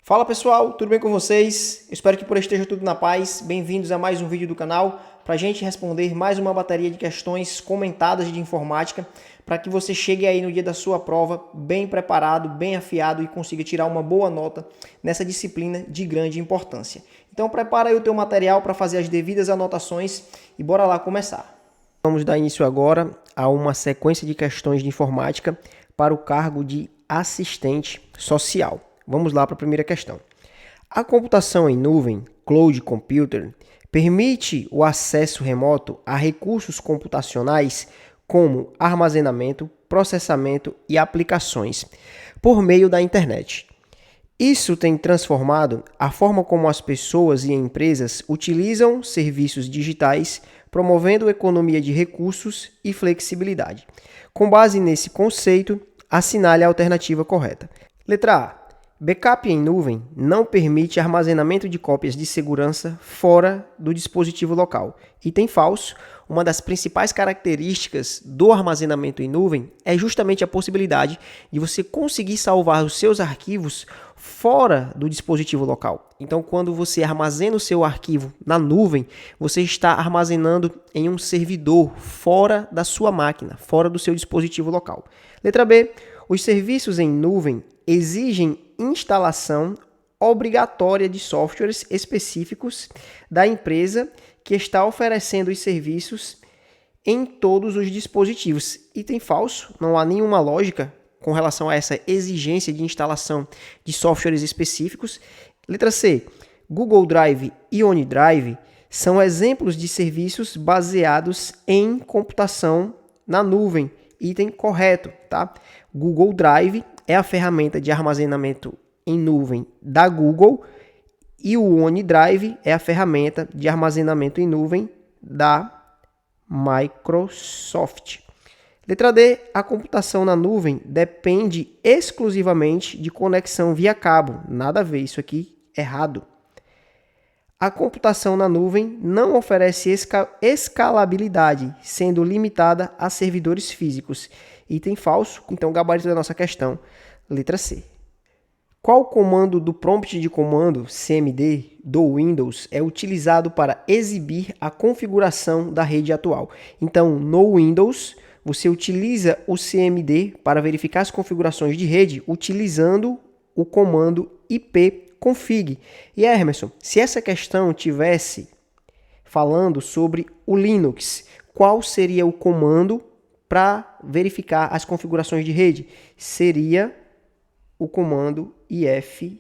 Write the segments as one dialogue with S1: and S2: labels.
S1: Fala pessoal, tudo bem com vocês? Eu espero que por aí esteja tudo na paz. Bem-vindos a mais um vídeo do canal para a gente responder mais uma bateria de questões comentadas de informática para que você chegue aí no dia da sua prova bem preparado, bem afiado e consiga tirar uma boa nota nessa disciplina de grande importância. Então prepara aí o teu material para fazer as devidas anotações e bora lá começar. Vamos dar início agora a uma sequência de questões de informática para o cargo de assistente social. Vamos lá para a primeira questão. A computação em nuvem, Cloud Computer, permite o acesso remoto a recursos computacionais como armazenamento, processamento e aplicações por meio da internet. Isso tem transformado a forma como as pessoas e empresas utilizam serviços digitais, promovendo economia de recursos e flexibilidade. Com base nesse conceito, assinale a alternativa correta. Letra A. Backup em nuvem não permite armazenamento de cópias de segurança fora do dispositivo local. Item falso. Uma das principais características do armazenamento em nuvem é justamente a possibilidade de você conseguir salvar os seus arquivos fora do dispositivo local. Então, quando você armazena o seu arquivo na nuvem, você está armazenando em um servidor fora da sua máquina, fora do seu dispositivo local. Letra B. Os serviços em nuvem exigem instalação obrigatória de softwares específicos da empresa que está oferecendo os serviços em todos os dispositivos. Item falso, não há nenhuma lógica com relação a essa exigência de instalação de softwares específicos. Letra C. Google Drive e OneDrive são exemplos de serviços baseados em computação na nuvem. Item correto, tá? Google Drive é a ferramenta de armazenamento em nuvem da Google e o OneDrive é a ferramenta de armazenamento em nuvem da Microsoft. Letra D. A computação na nuvem depende exclusivamente de conexão via cabo. Nada a ver, isso aqui é errado. A computação na nuvem não oferece escalabilidade, sendo limitada a servidores físicos. Item falso, então o gabarito da nossa questão, letra C. Qual comando do prompt de comando, CMD, do Windows é utilizado para exibir a configuração da rede atual? Então, no Windows, você utiliza o CMD para verificar as configurações de rede utilizando o comando ipconfig. E Emerson, se essa questão tivesse falando sobre o Linux, qual seria o comando para verificar as configurações de rede? Seria o comando ifconfig.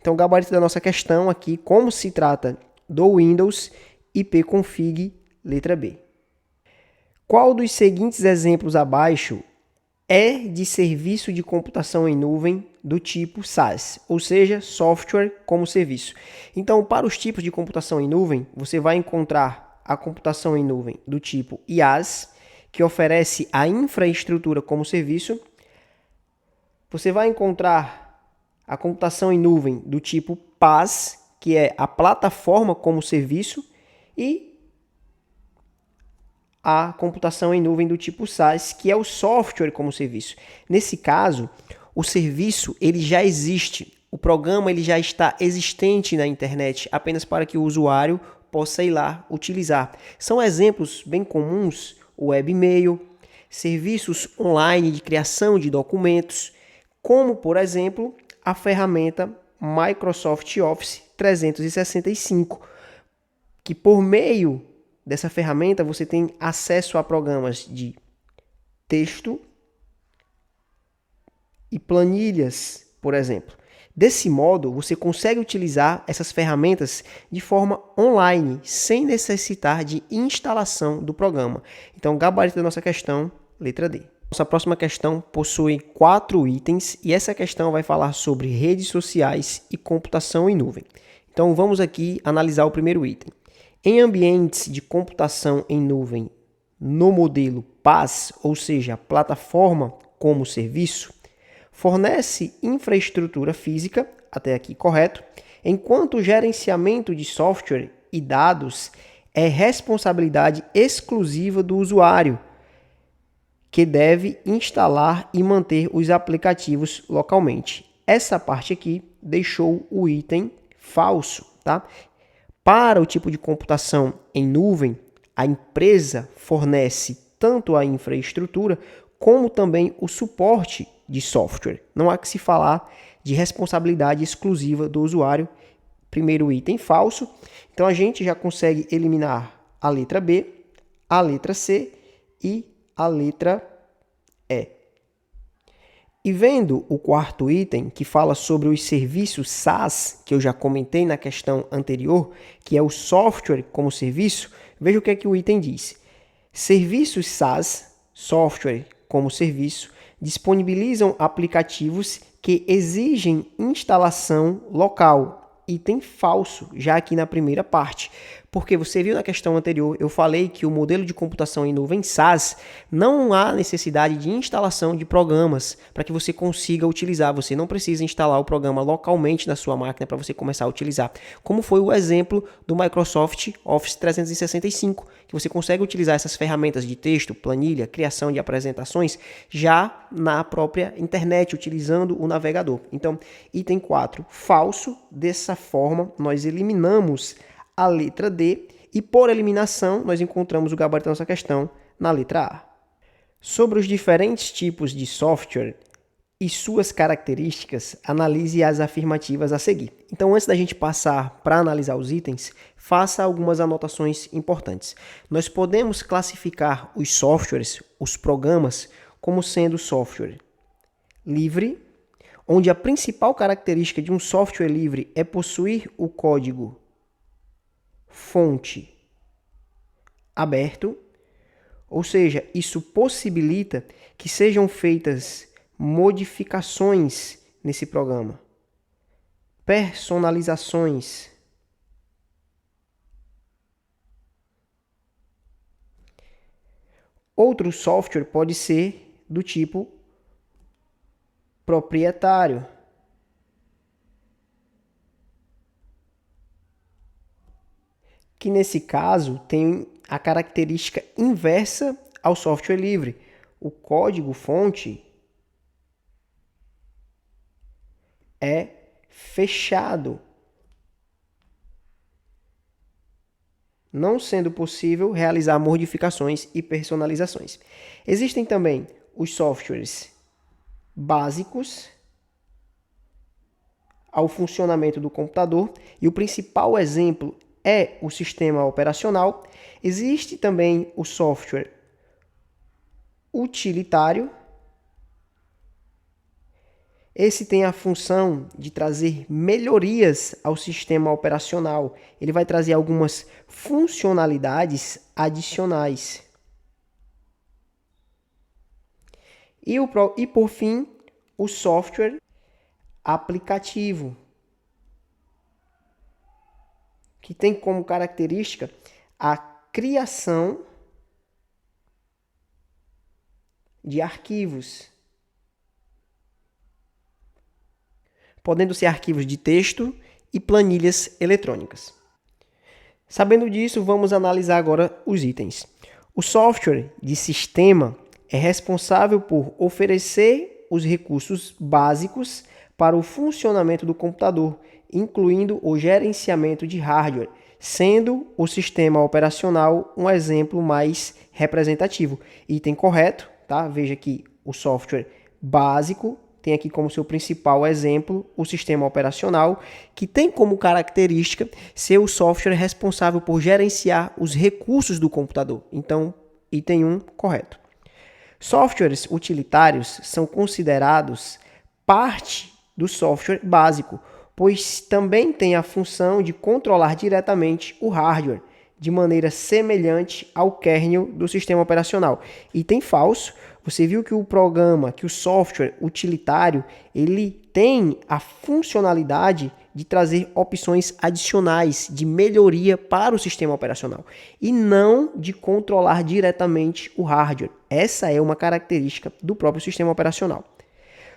S1: Então, o gabarito da nossa questão aqui, como se trata do Windows, ipconfig, letra B. Qual dos seguintes exemplos abaixo é de serviço de computação em nuvem do tipo SaaS, ou seja, software como serviço? Então, para os tipos de computação em nuvem, você vai encontrar a computação em nuvem do tipo IaaS, que oferece a infraestrutura como serviço. Você vai encontrar a computação em nuvem do tipo PaaS, que é a plataforma como serviço, e a computação em nuvem do tipo SaaS, que é o software como serviço. Nesse caso, o serviço ele já existe, o programa ele já está existente na internet, apenas para que o usuário possa ir lá utilizar. São exemplos bem comuns: o webmail, serviços online de criação de documentos, como, por exemplo, a ferramenta Microsoft Office 365, que por meio dessa ferramenta você tem acesso a programas de texto e planilhas, por exemplo. Desse modo, você consegue utilizar essas ferramentas de forma online, sem necessitar de instalação do programa. Então, o gabarito da nossa questão, letra D. Nossa próxima questão possui 4 itens e essa questão vai falar sobre redes sociais e computação em nuvem. Então, vamos aqui analisar o primeiro item. Em ambientes de computação em nuvem no modelo PaaS, ou seja, plataforma como serviço, fornece infraestrutura física, até aqui correto, enquanto o gerenciamento de software e dados é responsabilidade exclusiva do usuário, que deve instalar e manter os aplicativos localmente. essa parte aqui deixou o item falso, tá? Para o tipo de computação em nuvem, a empresa fornece tanto a infraestrutura como também o suporte de software. Não há que se falar de responsabilidade exclusiva do usuário. Primeiro item falso. Então a gente já consegue eliminar a letra B, a letra C e a letra E. E vendo o quarto item, que fala sobre os serviços SaaS, que eu já comentei na questão anterior, que é o software como serviço, veja o que é que o item diz. Serviços SaaS, software como serviço, disponibilizam aplicativos que exigem instalação local. Item falso, já aqui na primeira parte. Porque você viu na questão anterior, eu falei que o modelo de computação em nuvem SaaS não há necessidade de instalação de programas para que você consiga utilizar. Você não precisa instalar o programa localmente na sua máquina para você começar a utilizar. Como foi o exemplo do Microsoft Office 365, que você consegue utilizar essas ferramentas de texto, planilha, criação de apresentações já na própria internet, utilizando o navegador. Então, item 4, falso. Dessa forma, nós eliminamos a letra D e, por eliminação, nós encontramos o gabarito da nossa questão na letra A. Sobre os diferentes tipos de software e suas características, analise as afirmativas a seguir. Então, antes da gente passar para analisar os itens, faça algumas anotações importantes. Nós podemos classificar os softwares, os programas, como sendo software livre, onde a principal característica de um software livre é possuir o código fonte aberto, ou seja, isso possibilita que sejam feitas modificações nesse programa, personalizações. Outro software pode ser do tipo proprietário, que nesse caso tem a característica inversa ao software livre. O código-fonte é fechado, não sendo possível realizar modificações e personalizações. Existem também os softwares básicos ao funcionamento do computador, e o principal exemplo é o sistema operacional. Existe também o software utilitário. Esse tem a função de trazer melhorias ao sistema operacional. Ele vai trazer algumas funcionalidades adicionais. E por fim, o software aplicativo, que tem como característica a criação de arquivos, podendo ser arquivos de texto e planilhas eletrônicas. Sabendo disso, vamos analisar agora os itens. O software de sistema é responsável por oferecer os recursos básicos para o funcionamento do computador, incluindo o gerenciamento de hardware, sendo o sistema operacional um exemplo mais representativo. Item correto, tá? Veja que o software básico tem aqui como seu principal exemplo o sistema operacional, que tem como característica ser o software responsável por gerenciar os recursos do computador. Então, item 1, correto. Softwares utilitários são considerados parte do software básico, pois também tem a função de controlar diretamente o hardware, de maneira semelhante ao kernel do sistema operacional. Item falso, você viu que o programa, que o software utilitário, ele tem a funcionalidade de trazer opções adicionais de melhoria para o sistema operacional e não de controlar diretamente o hardware. Essa é uma característica do próprio sistema operacional.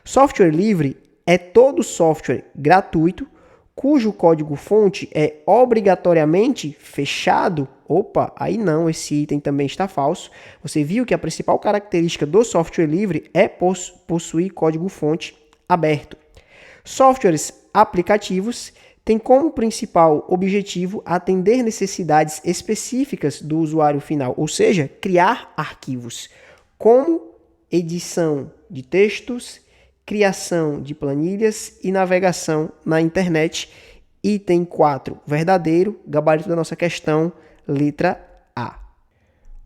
S1: Software livre é todo software gratuito cujo código-fonte é obrigatoriamente fechado. Opa, aí não, esse item também está falso. Você viu que a principal característica do software livre é possuir código-fonte aberto. Softwares aplicativos têm como principal objetivo atender necessidades específicas do usuário final, ou seja, criar arquivos, como edição de textos, criação de planilhas e navegação na internet. Item 4, verdadeiro, gabarito da nossa questão, letra A.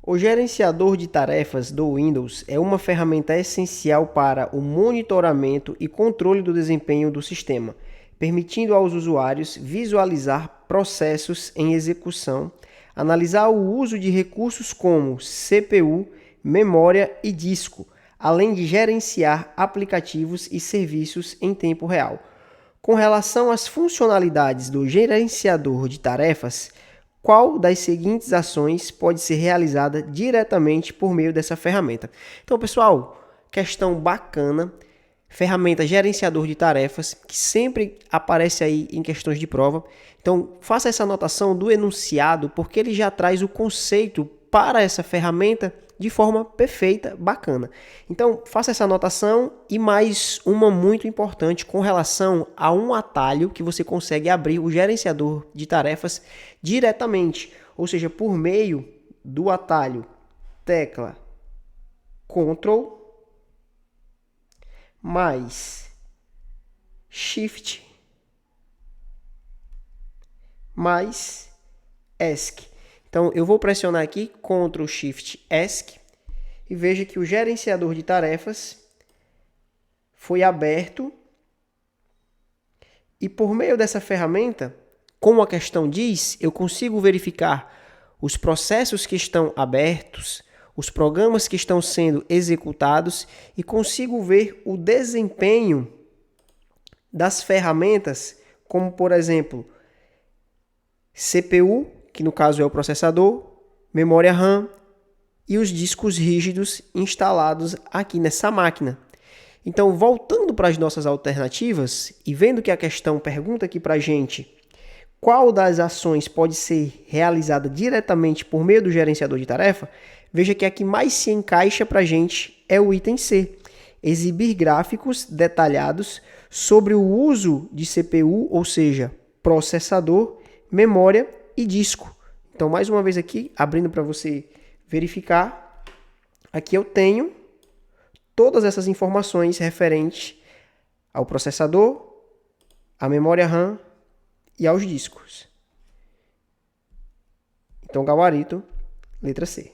S1: O gerenciador de tarefas do Windows é uma ferramenta essencial para o monitoramento e controle do desempenho do sistema, permitindo aos usuários visualizar processos em execução, analisar o uso de recursos como CPU, memória e disco, além de gerenciar aplicativos e serviços em tempo real. Com relação às funcionalidades do gerenciador de tarefas, qual das seguintes ações pode ser realizada diretamente por meio dessa ferramenta? Então, pessoal, questão bacana, ferramenta gerenciador de tarefas, que sempre aparece aí em questões de prova. Então, faça essa anotação do enunciado, porque ele já traz o conceito para essa ferramenta de forma perfeita, bacana. Então, faça essa anotação e mais uma muito importante com relação a um atalho que você consegue abrir o gerenciador de tarefas diretamente, ou seja, por meio do atalho tecla Ctrl mais Shift mais ESC. Então, eu vou pressionar aqui Ctrl Shift ESC e veja que o gerenciador de tarefas foi aberto. E por meio dessa ferramenta, como a questão diz, eu consigo verificar os processos que estão abertos, os programas que estão sendo executados e consigo ver o desempenho das ferramentas, como por exemplo, CPU, que no caso é o processador, memória RAM e os discos rígidos instalados aqui nessa máquina. Então, voltando para as nossas alternativas e vendo que a questão pergunta aqui para a gente qual das ações pode ser realizada diretamente por meio do gerenciador de tarefa, veja que a que mais se encaixa para a gente é o item C, exibir gráficos detalhados sobre o uso de CPU, ou seja, processador, memória e disco. Então, mais uma vez aqui, abrindo para você verificar, aqui eu tenho todas essas informações referentes ao processador, à memória RAM e aos discos. Então, gabarito, letra C.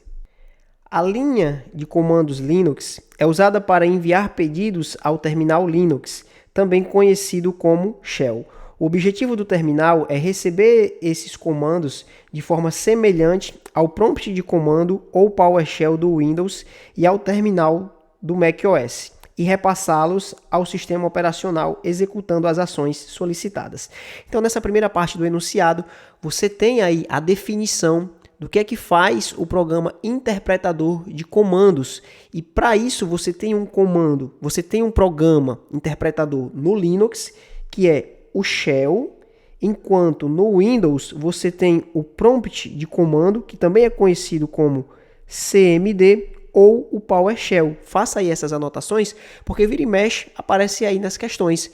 S1: A linha de comandos Linux é usada para enviar pedidos ao terminal Linux, também conhecido como Shell. O objetivo do terminal é receber esses comandos de forma semelhante ao prompt de comando ou PowerShell do Windows e ao terminal do macOS e repassá-los ao sistema operacional executando as ações solicitadas. Então, nessa primeira parte do enunciado, você tem aí a definição do que é que faz o programa interpretador de comandos. E para isso você tem um comando, você tem um programa interpretador no Linux, que é o Shell, enquanto no Windows você tem o prompt de comando, que também é conhecido como CMD ou o PowerShell. Faça aí essas anotações, porque vira e mexe aparece aí nas questões.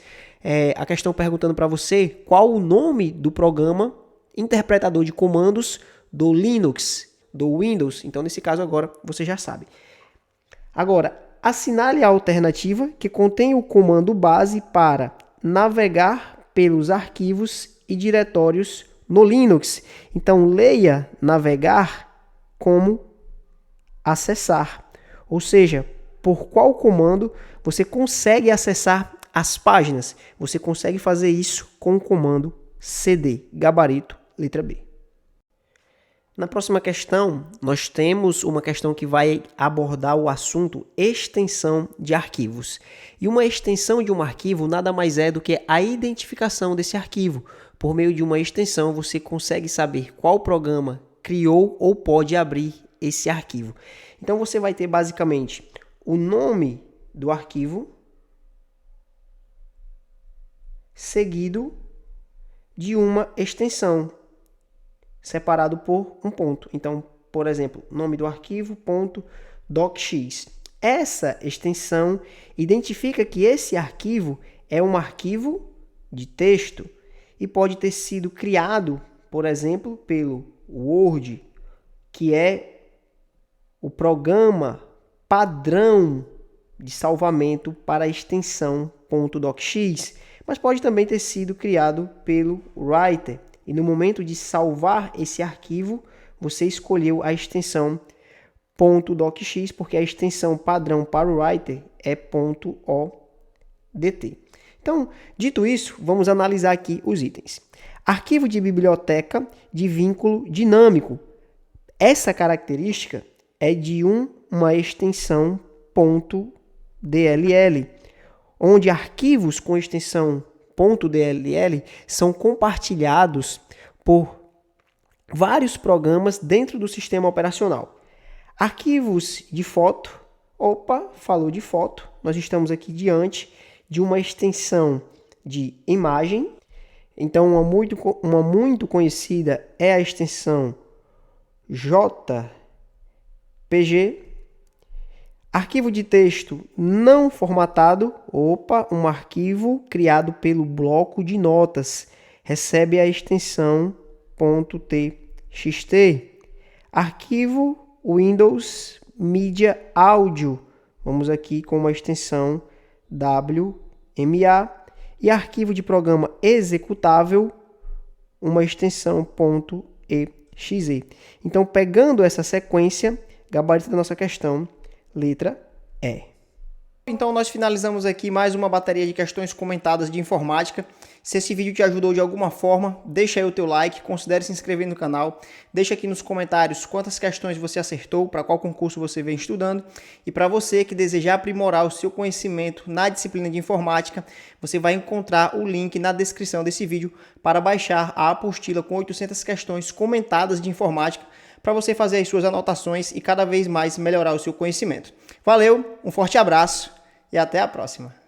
S1: A questão perguntando para você qual o nome do programa interpretador de comandos do Linux, do Windows. Então, nesse caso agora, você já sabe. Agora, assinale a alternativa que contém o comando base para navegar pelos arquivos e diretórios no Linux. Então, leia navegar como acessar. Ou seja, por qual comando você consegue acessar as páginas? Você consegue fazer isso com o comando cd, gabarito, letra B. Na próxima questão, nós temos uma questão que vai abordar o assunto extensão de arquivos. E uma extensão de um arquivo nada mais é do que a identificação desse arquivo. Por meio de uma extensão, você consegue saber qual programa criou ou pode abrir esse arquivo. Então, você vai ter basicamente o nome do arquivo seguido de uma extensão, separado por um ponto. Então, por exemplo, nome do arquivo, .docx. Essa extensão identifica que esse arquivo é um arquivo de texto e pode ter sido criado, por exemplo, pelo Word, que é o programa padrão de salvamento para a extensão .docx, mas pode também ter sido criado pelo Writer. E no momento de salvar esse arquivo, você escolheu a extensão .docx, porque a extensão padrão para o Writer é .odt. Então, dito isso, vamos analisar aqui os itens. Arquivo de biblioteca de vínculo dinâmico. Essa característica é de uma extensão .dll, onde arquivos com extensão .dll são compartilhados por vários programas dentro do sistema operacional. Arquivos de foto, falou de foto, nós estamos aqui diante de uma extensão de imagem. Então, uma muito conhecida é a extensão JPG. Arquivo de texto não formatado, um arquivo criado pelo bloco de notas, recebe a extensão .txt. Arquivo Windows Media Audio, vamos aqui com uma extensão WMA. E arquivo de programa executável, uma extensão .exe. Então, pegando essa sequência, gabarito da nossa questão, letra E. Então, nós finalizamos aqui mais uma bateria de questões comentadas de informática. Se esse vídeo te ajudou de alguma forma, deixa aí o teu like, considere se inscrever no canal, deixa aqui nos comentários quantas questões você acertou, para qual concurso você vem estudando. E para você que desejar aprimorar o seu conhecimento na disciplina de informática, você vai encontrar o link na descrição desse vídeo para baixar a apostila com 800 questões comentadas de informática, para você fazer as suas anotações e cada vez mais melhorar o seu conhecimento. Valeu, um forte abraço e até a próxima.